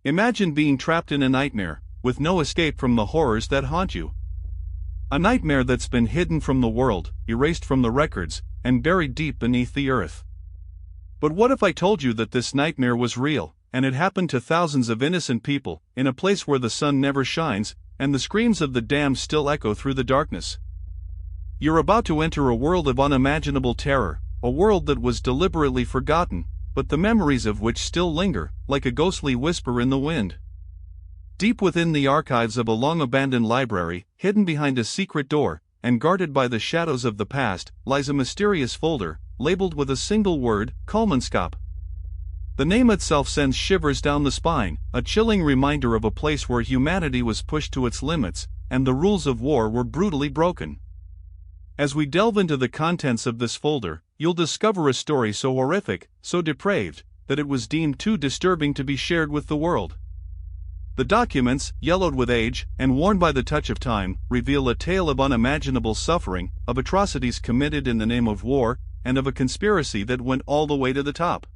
Imagine being trapped in a nightmare, with no escape from the horrors that haunt you. A nightmare that's been hidden from the world, erased from the records, and buried deep beneath the earth. But what if I told you that this nightmare was real, and it happened to thousands of innocent people, in a place where the sun never shines, and the screams of the damned still echo through the darkness? You're about to enter a world of unimaginable terror, a world that was deliberately forgotten, but the memories of which still linger, like a ghostly whisper in the wind. Deep within the archives of a long-abandoned library, hidden behind a secret door, and guarded by the shadows of the past, lies a mysterious folder, labeled with a single word, Kolmanskop. The name itself sends shivers down the spine, a chilling reminder of a place where humanity was pushed to its limits, and the rules of war were brutally broken. As we delve into the contents of this folder, you'll discover a story so horrific, so depraved, that it was deemed too disturbing to be shared with the world. The documents, yellowed with age, and worn by the touch of time, reveal a tale of unimaginable suffering, of atrocities committed in the name of war, and of a conspiracy that went all the way to the top.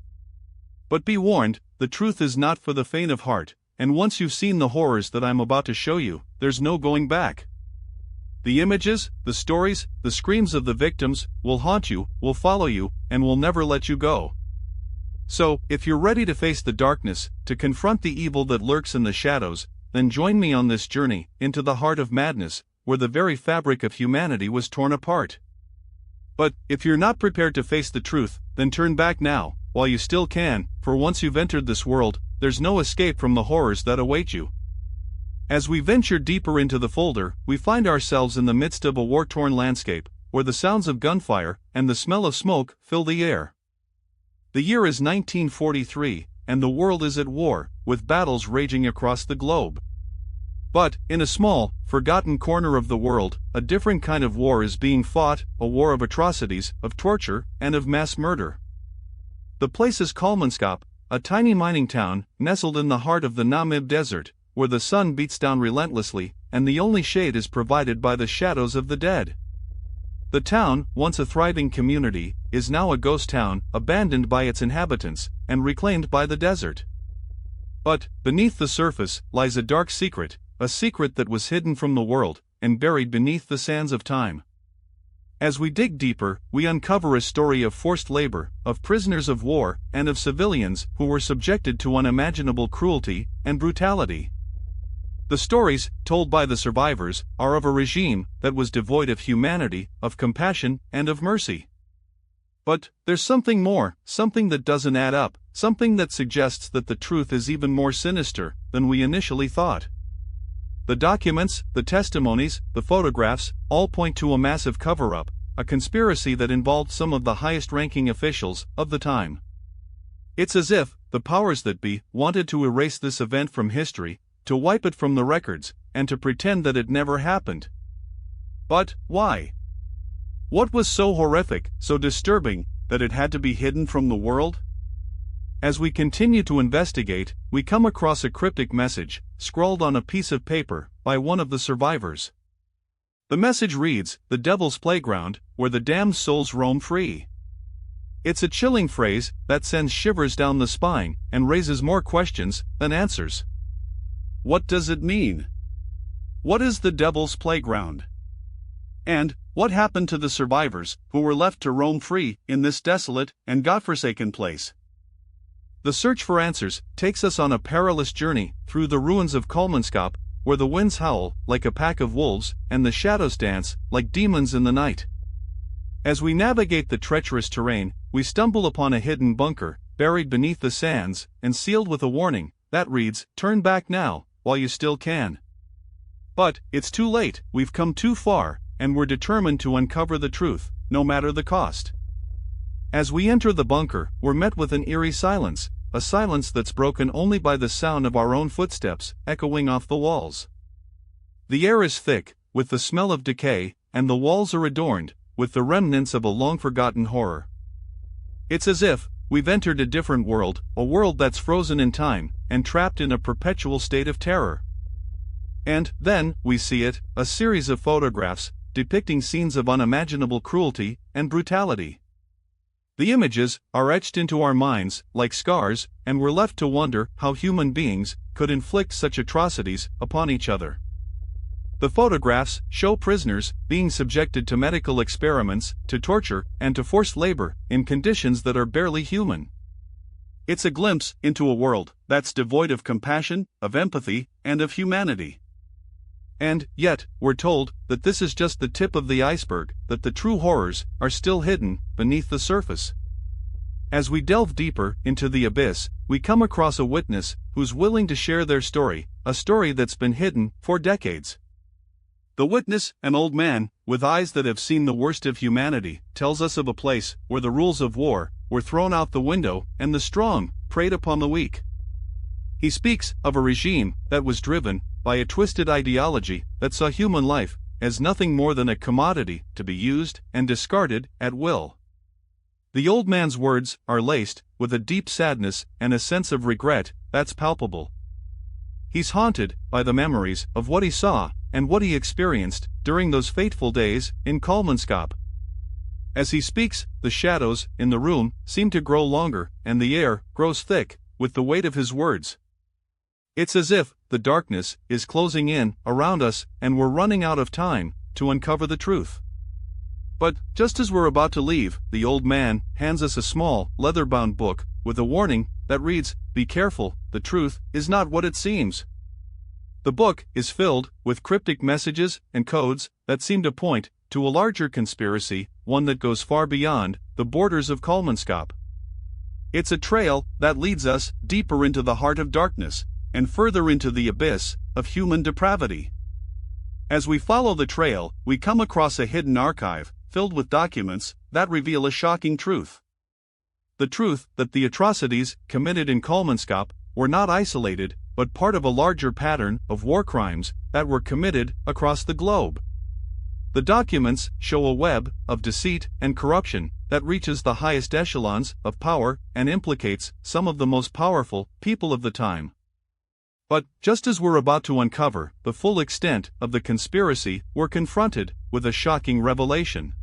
But be warned, the truth is not for the faint of heart, and once you've seen the horrors that I'm about to show you, there's no going back. The images, the stories, the screams of the victims, will haunt you, will follow you, and will never let you go. So, if you're ready to face the darkness, to confront the evil that lurks in the shadows, then join me on this journey, into the heart of madness, where the very fabric of humanity was torn apart. But, if you're not prepared to face the truth, then turn back now, while you still can, for once you've entered this world, there's no escape from the horrors that await you. As we venture deeper into the folder, we find ourselves in the midst of a war-torn landscape, where the sounds of gunfire and the smell of smoke fill the air. The year is 1943, and the world is at war, with battles raging across the globe. But, in a small, forgotten corner of the world, a different kind of war is being fought, a war of atrocities, of torture, and of mass murder. The place is Kolmanskop, a tiny mining town, nestled in the heart of the Namib Desert, where the sun beats down relentlessly, and the only shade is provided by the shadows of the dead. The town, once a thriving community, is now a ghost town, abandoned by its inhabitants, and reclaimed by the desert. But, beneath the surface, lies a dark secret, a secret that was hidden from the world, and buried beneath the sands of time. As we dig deeper, we uncover a story of forced labor, of prisoners of war, and of civilians who were subjected to unimaginable cruelty and brutality. The stories, told by the survivors, are of a regime that was devoid of humanity, of compassion, and of mercy. But, there's something more, something that doesn't add up, something that suggests that the truth is even more sinister than we initially thought. The documents, the testimonies, the photographs, all point to a massive cover-up, a conspiracy that involved some of the highest-ranking officials of the time. It's as if the powers that be wanted to erase this event from history, to wipe it from the records, and to pretend that it never happened. But, why? What was so horrific, so disturbing, that it had to be hidden from the world? As we continue to investigate, we come across a cryptic message, scrawled on a piece of paper, by one of the survivors. The message reads, "The Devil's Playground, where the damned souls roam free." It's a chilling phrase that sends shivers down the spine, and raises more questions than answers. What does it mean? What is the Devil's Playground? And, what happened to the survivors, who were left to roam free, in this desolate and godforsaken place? The search for answers takes us on a perilous journey, through the ruins of Kolmanskop, where the winds howl, like a pack of wolves, and the shadows dance, like demons in the night. As we navigate the treacherous terrain, we stumble upon a hidden bunker, buried beneath the sands, and sealed with a warning, that reads, "Turn back now, while you still can." But, it's too late, we've come too far, and we're determined to uncover the truth, no matter the cost. As we enter the bunker, we're met with an eerie silence, a silence that's broken only by the sound of our own footsteps, echoing off the walls. The air is thick, with the smell of decay, and the walls are adorned, with the remnants of a long-forgotten horror. It's as if we've entered a different world, a world that's frozen in time, and trapped in a perpetual state of terror. And, then, we see it, a series of photographs, depicting scenes of unimaginable cruelty and brutality. The images are etched into our minds like scars, and we're left to wonder how human beings could inflict such atrocities upon each other. The photographs show prisoners being subjected to medical experiments, to torture, and to forced labor in conditions that are barely human. It's a glimpse into a world that's devoid of compassion, of empathy, and of humanity. And, yet, we're told that this is just the tip of the iceberg, that the true horrors are still hidden beneath the surface. As we delve deeper into the abyss, we come across a witness who's willing to share their story, a story that's been hidden for decades. The witness, an old man, with eyes that have seen the worst of humanity, tells us of a place where the rules of war were thrown out the window and the strong preyed upon the weak. He speaks of a regime that was driven by a twisted ideology that saw human life as nothing more than a commodity to be used and discarded at will. The old man's words are laced with a deep sadness and a sense of regret that's palpable. He's haunted by the memories of what he saw and what he experienced during those fateful days in Kolmanskop. As he speaks, the shadows in the room seem to grow longer and the air grows thick with the weight of his words. It's as if the darkness is closing in around us and we're running out of time to uncover the truth. But just as we're about to leave, the old man hands us a small, leather-bound book with a warning that reads, "Be careful, the truth is not what it seems." The book is filled with cryptic messages and codes that seem to point to a larger conspiracy, one that goes far beyond the borders of Kolmanskop. It's a trail that leads us deeper into the heart of darkness, and further into the abyss of human depravity. As we follow the trail, we come across a hidden archive filled with documents that reveal a shocking truth. The truth that the atrocities committed in Kolmanskop were not isolated, but part of a larger pattern of war crimes that were committed across the globe. The documents show a web of deceit and corruption that reaches the highest echelons of power and implicates some of the most powerful people of the time. But, just as we're about to uncover the full extent of the conspiracy, we're confronted with a shocking revelation.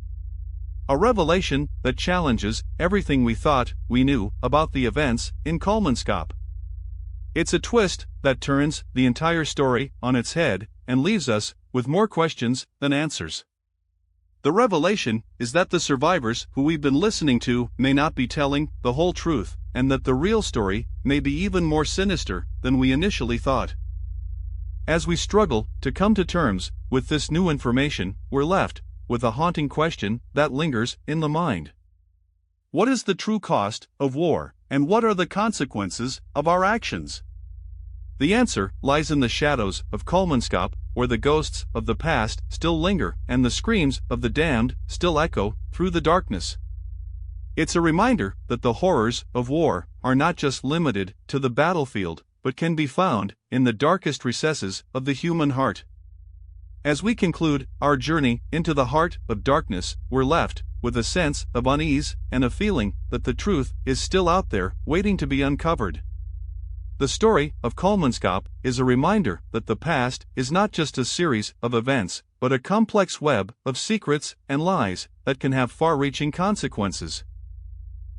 A revelation that challenges everything we thought we knew about the events in Kolmanskop. It's a twist that turns the entire story on its head and leaves us with more questions than answers. The revelation is that the survivors who we've been listening to may not be telling the whole truth, and that the real story may be even more sinister than we initially thought. As we struggle to come to terms with this new information, we're left with a haunting question that lingers in the mind. What is the true cost of war, and what are the consequences of our actions? The answer lies in the shadows of Kolmanskop, where the ghosts of the past still linger and the screams of the damned still echo through the darkness. It's a reminder that the horrors of war are not just limited to the battlefield, but can be found in the darkest recesses of the human heart. As we conclude our journey into the heart of darkness, we're left with a sense of unease and a feeling that the truth is still out there waiting to be uncovered. The story of Kolmanskop is a reminder that the past is not just a series of events, but a complex web of secrets and lies that can have far-reaching consequences.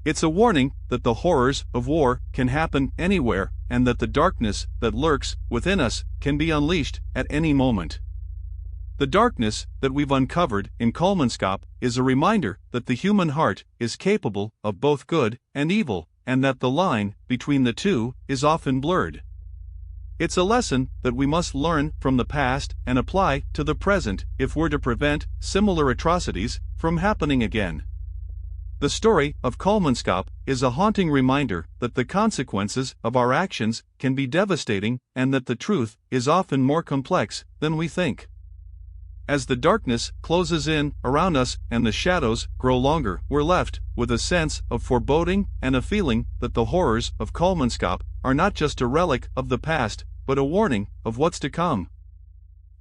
It's a warning that the horrors of war can happen anywhere, and that the darkness that lurks within us can be unleashed at any moment. The darkness that we've uncovered in Kolmanskop is a reminder that the human heart is capable of both good and evil, and that the line between the two is often blurred. It's a lesson that we must learn from the past and apply to the present if we're to prevent similar atrocities from happening again. The story of Kolmanskop is a haunting reminder that the consequences of our actions can be devastating and that the truth is often more complex than we think. As the darkness closes in around us and the shadows grow longer, we're left with a sense of foreboding and a feeling that the horrors of Kolmanskop are not just a relic of the past, but a warning of what's to come.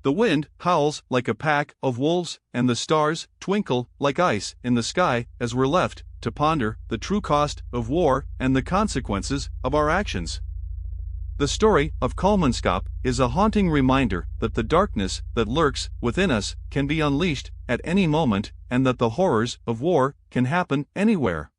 The wind howls like a pack of wolves, and the stars twinkle like ice in the sky as we're left to ponder the true cost of war and the consequences of our actions. The story of Kolmanskop is a haunting reminder that the darkness that lurks within us can be unleashed at any moment, and that the horrors of war can happen anywhere.